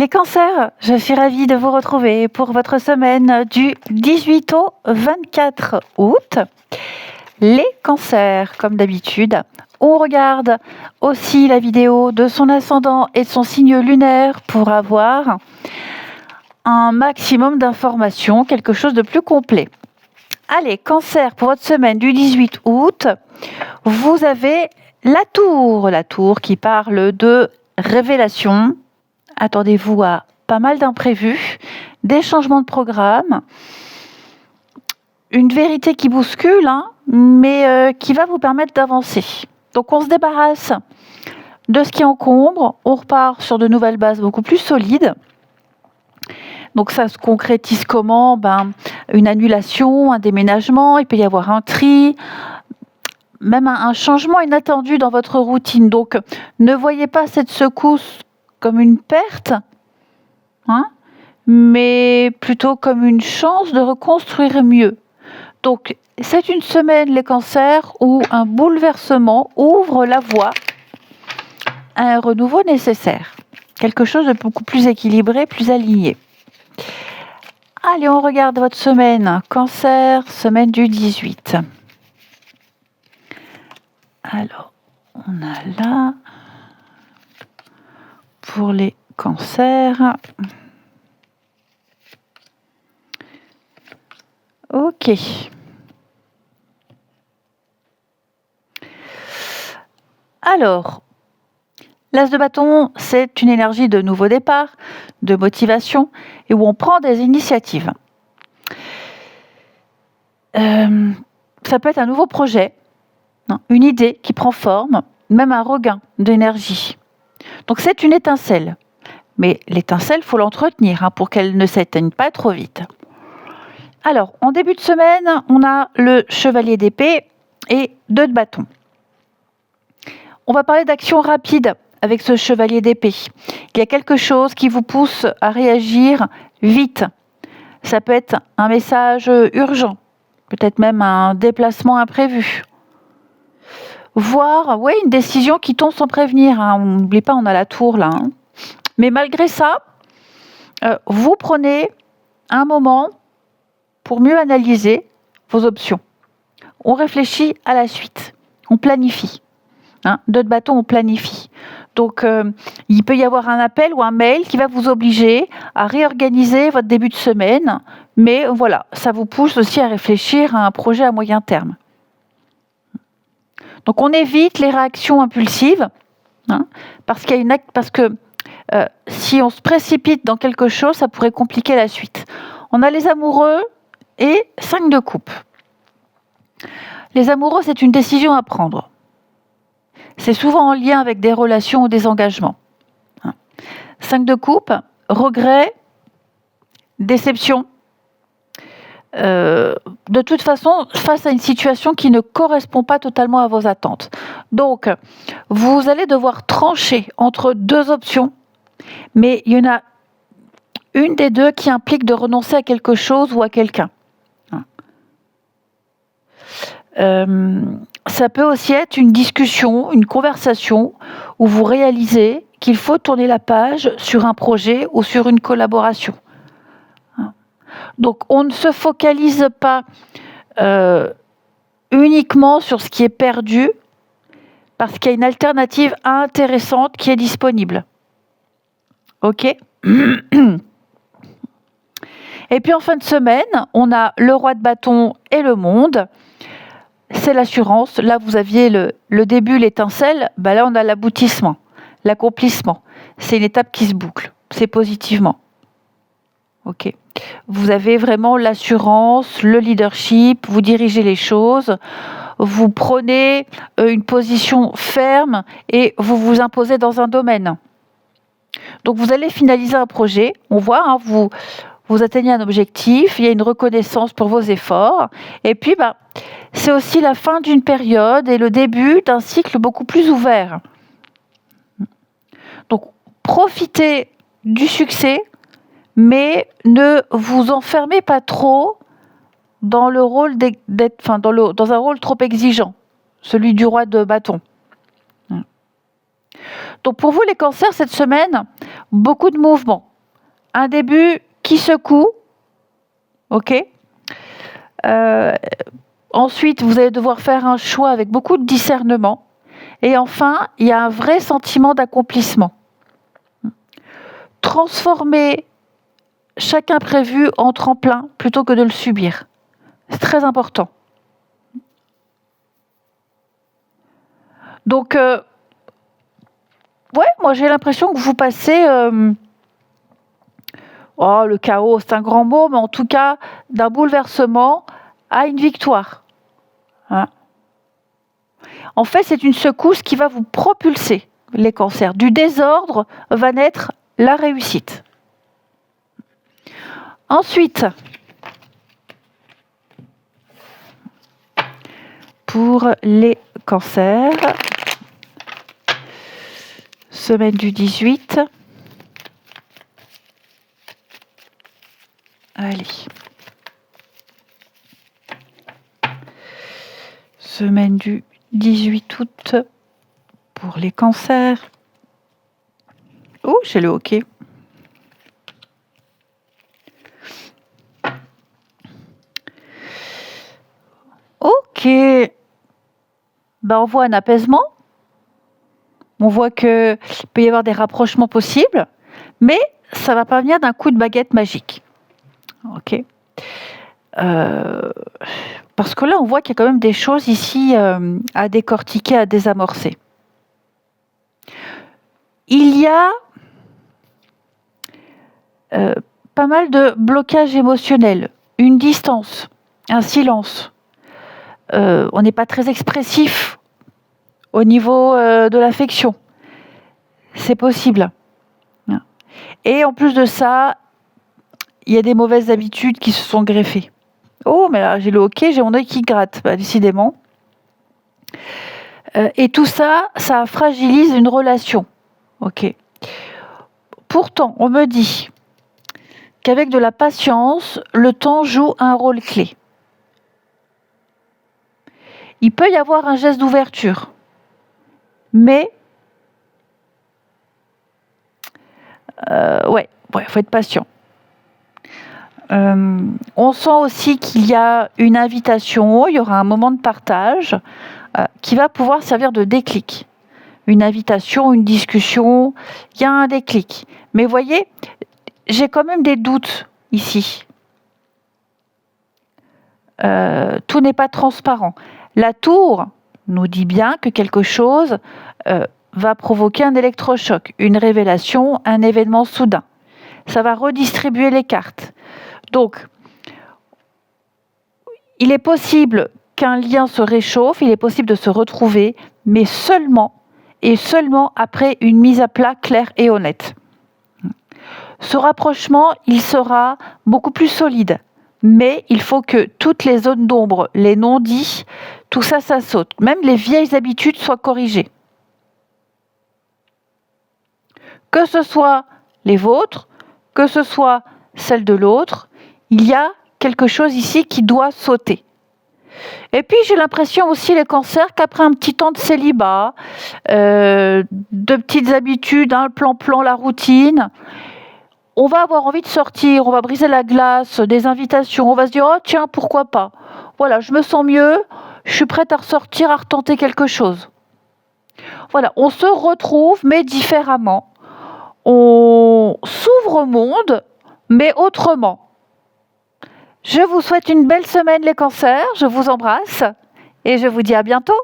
Les cancers, je suis ravie de vous retrouver pour votre semaine du 18 au 24 août. Les cancers, comme d'habitude, on regarde aussi la vidéo de son ascendant et de son signe lunaire pour avoir un maximum d'informations, quelque chose de plus complet. Allez, cancer, pour votre semaine du 18 août, vous avez la tour qui parle de révélation. Attendez-vous à pas mal d'imprévus, des changements de programme, une vérité qui bouscule, mais qui va vous permettre d'avancer. Donc on se débarrasse de ce qui encombre, on repart sur de nouvelles bases beaucoup plus solides. Donc ça se concrétise comment ? Une annulation, un déménagement, il peut y avoir un tri, même un changement inattendu dans votre routine. Donc ne voyez pas cette secousse comme une perte, mais plutôt comme une chance de reconstruire mieux. Donc c'est une semaine, les cancers, où un bouleversement ouvre la voie à un renouveau nécessaire. Quelque chose de beaucoup plus équilibré, plus aligné. Allez, on regarde votre semaine. Cancer, semaine du 18. Alors, on a là, pour les cancers. Ok. Alors, l'as de bâton, c'est une énergie de nouveau départ, de motivation, et où on prend des initiatives. Ça peut être un nouveau projet, une idée qui prend forme, même un regain d'énergie. Donc c'est une étincelle. Mais l'étincelle, il faut l'entretenir pour qu'elle ne s'éteigne pas trop vite. Alors, en début de semaine, on a le chevalier d'épée et 2 de bâton. On va parler d'action rapide avec ce chevalier d'épée. Il y a quelque chose qui vous pousse à réagir vite. Ça peut être un message urgent, peut-être même un déplacement imprévu. Voire, une décision qui tombe sans prévenir. N'oubliez pas, on a la tour là. Mais malgré ça, vous prenez un moment pour mieux analyser vos options. On réfléchit à la suite. On planifie. 2 de bâton, on planifie. Donc, il peut y avoir un appel ou un mail qui va vous obliger à réorganiser votre début de semaine. Mais voilà, ça vous pousse aussi à réfléchir à un projet à moyen terme. Donc, on évite les réactions impulsives. Parce que si on se précipite dans quelque chose, ça pourrait compliquer la suite. On a les amoureux et 5 de coupe. Les amoureux, c'est une décision à prendre. C'est souvent en lien avec des relations ou des engagements. 5 de coupe, regret, déception. De toute façon, face à une situation qui ne correspond pas totalement à vos attentes. Donc, vous allez devoir trancher entre 2 options, mais il y en a une des 2 qui implique de renoncer à quelque chose ou à quelqu'un. Ça peut aussi être une discussion, une conversation où vous réalisez qu'il faut tourner la page sur un projet ou sur une collaboration. Donc, on ne se focalise pas uniquement sur ce qui est perdu, parce qu'il y a une alternative intéressante qui est disponible. Ok ? Et puis en fin de semaine, on a le roi de bâton et le monde. C'est l'assurance. Là, vous aviez le début, l'étincelle. Là, on a l'aboutissement, l'accomplissement. C'est une étape qui se boucle. C'est positivement. Ok. Vous avez vraiment l'assurance, le leadership, vous dirigez les choses, vous prenez une position ferme et vous vous imposez dans un domaine. Donc, vous allez finaliser un projet. On voit, vous atteignez un objectif, il y a une reconnaissance pour vos efforts. Et puis, c'est aussi la fin d'une période et le début d'un cycle beaucoup plus ouvert. Donc, profitez du succès, mais ne vous enfermez pas trop dans le rôle dans un rôle trop exigeant, celui du roi de bâton. Donc pour vous les cancers, cette semaine, beaucoup de mouvements, un début qui secoue, ok. Ensuite, vous allez devoir faire un choix avec beaucoup de discernement. Et enfin, il y a un vrai sentiment d'accomplissement. Transformer chaque imprévu en tremplin plutôt que de le subir. C'est très important. Donc, moi j'ai l'impression que vous passez... le chaos, c'est un grand mot, mais en tout cas, d'un bouleversement à une victoire. Hein. En fait, c'est une secousse qui va vous propulser, les cancers. Du désordre va naître la réussite. Ensuite, pour les cancers, semaine du 18. Allez. Semaine du 18 août pour les cancers. Oh, j'ai le hockey. Ok. On voit un apaisement. On voit qu'il peut y avoir des rapprochements possibles, mais ça ne va pas venir d'un coup de baguette magique. Ok. Parce que là, on voit qu'il y a quand même des choses ici à décortiquer, à désamorcer. Il y a pas mal de blocages émotionnels, une distance, un silence. On n'est pas très expressif au niveau de l'affection. C'est possible. Et en plus de ça, il y a des mauvaises habitudes qui se sont greffées. Oh, mais là, j'ai le hockey, j'ai mon œil qui gratte, décidément. Et tout ça, ça fragilise une relation. Ok. Pourtant, on me dit qu'avec de la patience, le temps joue un rôle clé. Il peut y avoir un geste d'ouverture, mais faut être patient. On sent aussi qu'il y a une invitation, il y aura un moment de partage qui va pouvoir servir de déclic. Une invitation, une discussion, il y a un déclic. Mais voyez, j'ai quand même des doutes ici. Tout n'est pas transparent. La tour nous dit bien que quelque chose va provoquer un électrochoc, une révélation, un événement soudain. Ça va redistribuer les cartes. Donc, il est possible qu'un lien se réchauffe, il est possible de se retrouver, mais seulement après une mise à plat claire et honnête. Ce rapprochement, il sera beaucoup plus solide, mais il faut que toutes les zones d'ombre, les non-dits, tout ça, ça saute. Même les vieilles habitudes soient corrigées. Que ce soit les vôtres, que ce soit celles de l'autre, il y a quelque chose ici qui doit sauter. Et puis j'ai l'impression aussi, les cancers, qu'après un petit temps de célibat, de petites habitudes, le plan-plan, la routine, on va avoir envie de sortir, on va briser la glace, des invitations, on va se dire « Oh tiens, pourquoi pas ?» Voilà, je me sens mieux, je suis prête à ressortir, à retenter quelque chose. Voilà, on se retrouve, mais différemment. On s'ouvre au monde, mais autrement. Je vous souhaite une belle semaine les cancers, je vous embrasse et je vous dis à bientôt.